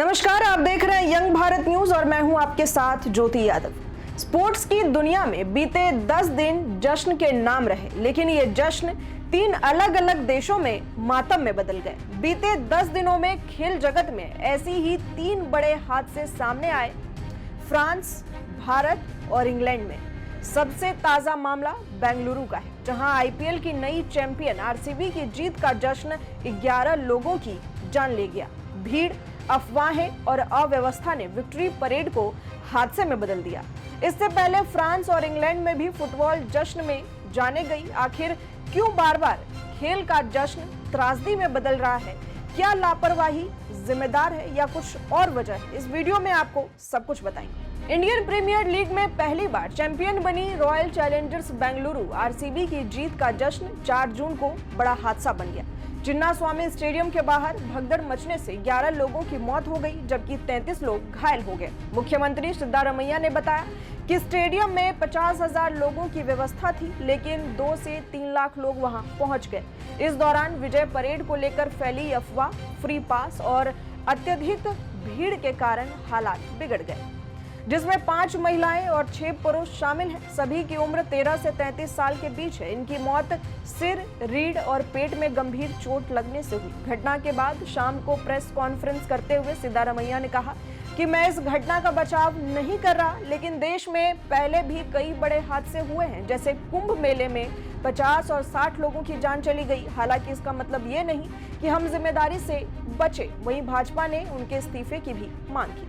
नमस्कार, आप देख रहे हैं यंग भारत न्यूज और मैं हूं आपके साथ ज्योति यादव। स्पोर्ट्स की दुनिया में बीते 10 दिन जश्न के नाम रहे, लेकिन ये जश्न 3 अलग अलग देशों में मातम में बदल गए। बीते 10 दिनों में खेल जगत में ऐसी ही 3 बड़े हादसे सामने आए, फ्रांस, भारत और इंग्लैंड में। सबसे ताजा मामला बेंगलुरु का है, जहां आईपीएल की नई चैंपियन आरसीबी की जीत का जश्न 11 लोगों की जान ले गया। भीड़, अफवाहें और अव्यवस्था ने विक्ट्री परेड को हादसे में बदल दिया। इससे पहले फ्रांस और इंग्लैंड में भी फुटबॉल जश्न में जाने गई। आखिर क्यों बार बार खेल का जश्न त्रासदी में बदल रहा है? क्या लापरवाही जिम्मेदार है या कुछ और वजह है? इस वीडियो में आपको सब कुछ बताएंगे। इंडियन प्रीमियर लीग में पहली बार चैंपियन बनी रॉयल चैलेंजर्स बेंगलुरु आरसीबी की जीत का जश्न 4 जून को बड़ा हादसा बन गया। चिन्नास्वामी स्टेडियम के बाहर भगदड़ मचने से 11 लोगों की मौत हो गई, जबकि 33 लोग घायल हो गए। मुख्यमंत्री सिद्धारमैया ने बताया कि स्टेडियम में 50,000 लोगों की व्यवस्था थी, लेकिन 2 से 3 लाख लोग वहां पहुंच गए। इस दौरान विजय परेड को लेकर फैली अफवाह, फ्री पास और अत्यधिक भीड़ के कारण हालात बिगड़ गए, जिसमें 5 महिलाएं और 6 पुरुष शामिल हैं। सभी की उम्र 13 से 33 साल के बीच है। इनकी मौत सिर, रीढ़ और पेट में गंभीर चोट लगने से हुई। घटना के बाद शाम को प्रेस कॉन्फ्रेंस करते हुए सिद्धारमैया ने कहा कि मैं इस घटना का बचाव नहीं कर रहा, लेकिन देश में पहले भी कई बड़े हादसे हुए हैं, जैसे कुंभ मेले में 50 और 60 लोगों की जान चली गई। हालांकि इसका मतलब ये नहीं कि हम जिम्मेदारी से बचे। वहीं भाजपा ने उनके इस्तीफे की भी मांग की।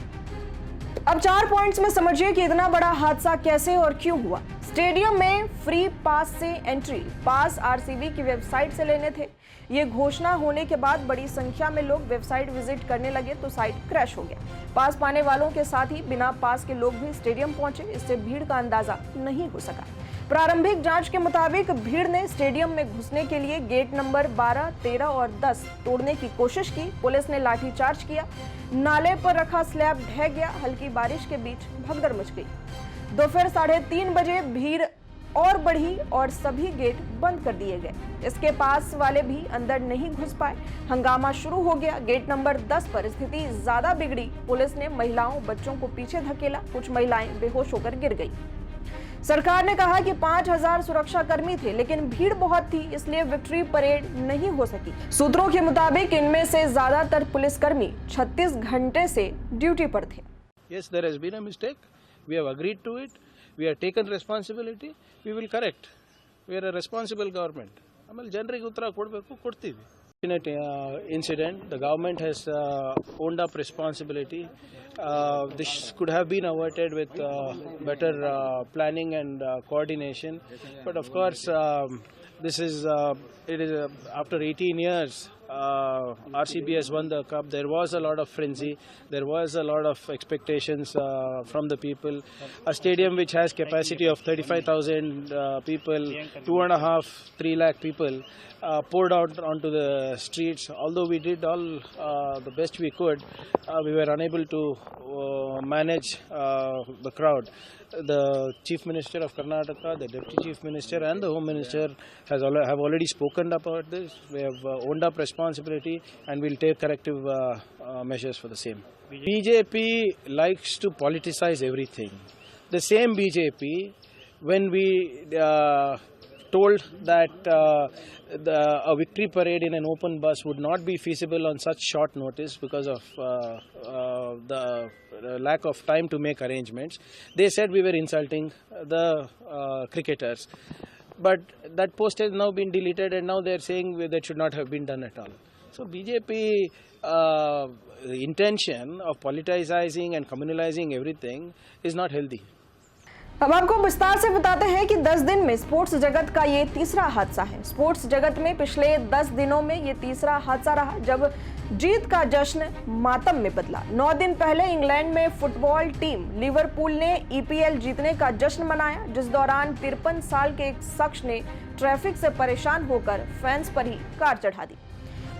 अब 4 पॉइंट्स में समझिए कि इतना बड़ा हादसा कैसे और क्यों हुआ। स्टेडियम में फ्री पास से एंट्री पास आरसीबी की वेबसाइट से लेने थे। ये घोषणा होने के बाद बड़ी संख्या में लोग वेबसाइट विजिट करने लगे तो साइट क्रैश हो गया। पास पाने वालों के साथ ही बिना पास के लोग भी स्टेडियम पहुंचे। इससे भीड़ का अंदाजा नहीं हो सका। प्रारंभिक जांच के मुताबिक भीड़ ने स्टेडियम में घुसने के लिए गेट नंबर 12, 13 और 10 तोड़ने की कोशिश की। पुलिस ने लाठीचार्ज किया। नाले पर रखा स्लैब ढह गया। हल्की बारिश के बीच भगदड़ मच गई। दोपहर 3:30 बजे भीड़ और बढ़ी और सभी गेट बंद कर दिए गए। इसके पास वाले भी अंदर नहीं घुस पाए। हंगामा शुरू हो गया। गेट नंबर 10 पर स्थिति ज्यादा बिगड़ी। पुलिस ने महिलाओं, बच्चों को पीछे धकेला। कुछ महिलाएं बेहोश होकर गिर गई। सरकार ने कहा कि 5,000 सुरक्षा कर्मी थे, लेकिन भीड़ बहुत थी, इसलिए विक्ट्री परेड नहीं हो सकी। सूत्रों के मुताबिक इनमें से ज्यादातर पुलिसकर्मी 36 घंटे से ड्यूटी पर थे। Yes, there has been a mistake. We have agreed to it. We have taken responsibility. We will correct. We are a responsible government. ಆಮೇಲೆ ಜನರಿಗೆ ಉತ್ತರ ಕೊಡಬೇಕು, ಕೊಡ್ತೀವಿ. Incident, the government has owned up responsibility. This could have been avoided with better planning and coordination. But of course, this is it is after 18 years. RCB has won the cup. There was a lot of frenzy. There was a lot of expectations from the people. A stadium which has capacity of 35,000 people, 2.5-3 lakh people poured out onto the streets. Although we did all the best we could, we were unable to manage the crowd. The Chief Minister of Karnataka, the Deputy Chief Minister and the Home Minister have already spoken about this. We have owned up responsibility and will take corrective measures for the same. BJP likes to politicize everything. The same BJP, when we told that a victory parade in an open bus would not be feasible on such short notice because of the lack of time to make arrangements, they said we were insulting the cricketers. But that post has now been deleted and now they are saying that should not have been done at all. So BJP intention of politicizing and communalizing everything is not healthy. अब आपको विस्तार से बताते हैं कि 10 दिन में sports जगत का ये तीसरा हादसा है। स्पोर्ट्स जगत में पिछले 10 दिनों में ये तीसरा हादसा रहा जब जीत का जश्न मातम में बदला। 9 दिन पहले इंग्लैंड में फुटबॉल टीम लिवरपूल ने ईपीएल जीतने का जश्न मनाया, जिस दौरान 53 साल के एक शख्स ने ट्रैफिक से परेशान होकर फैंस पर ही कार चढ़ा दी।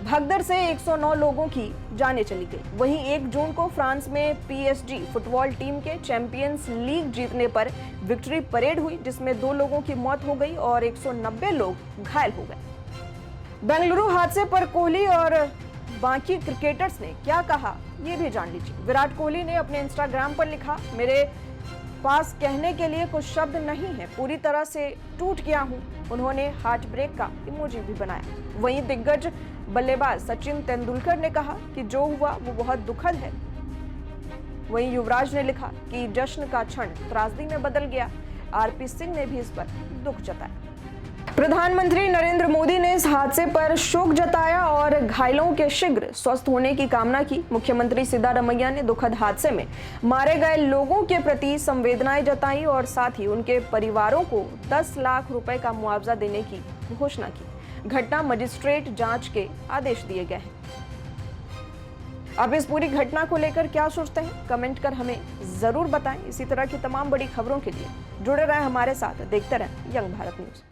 भगदड़ से 109 लोगों की जानें चली गई। वहीं 1 जून को फ्रांस में पीएसजी फुटबॉल टीम के चैंपियंस लीग जीतने पर विक्ट्री परेड हुई, जिसमें 2 लोगों की मौत हो गई और 190 लोग घायल हो गए। बेंगलुरु हादसे पर कोहली और बाकी क्रिकेटर्स ने क्या कहा, ये भी जान लीजिए। विराट कोहली ने अपने इंस्टाग्राम पर लिखा, मेरे पास कहने के लिए कुछ शब्द नहीं है, पूरी तरह से टूट गया हूं। उन्होंने हार्ट ब्रेक का इमोजी भी बनाया। वहीं दिग्गज बल्लेबाज सचिन तेंदुलकर ने कहा कि जो हुआ वो बहुत दुखद है। वहीं युवराज ने लिखा कि जश्न का क्षण त्रासदी में बदल गया। आरपी सिंह ने भी इस पर दुख जताया। प्रधानमंत्री नरेंद्र मोदी ने इस हादसे पर शोक जताया और घायलों के शीघ्र स्वस्थ होने की कामना की। मुख्यमंत्री सिद्धारमैया ने दुखद हादसे में मारे गए लोगों के प्रति संवेदनाएं जताई और साथ ही उनके परिवारों को 10 लाख रुपए का मुआवजा देने की घोषणा की। घटना मजिस्ट्रेट जांच के आदेश दिए गए हैं। अब इस पूरी घटना को लेकर क्या सोचते हैं, कमेंट कर हमें जरूर बताएं। इसी तरह की तमाम बड़ी खबरों के लिए जुड़े रहें हमारे साथ, देखते रहें यंग भारत न्यूज।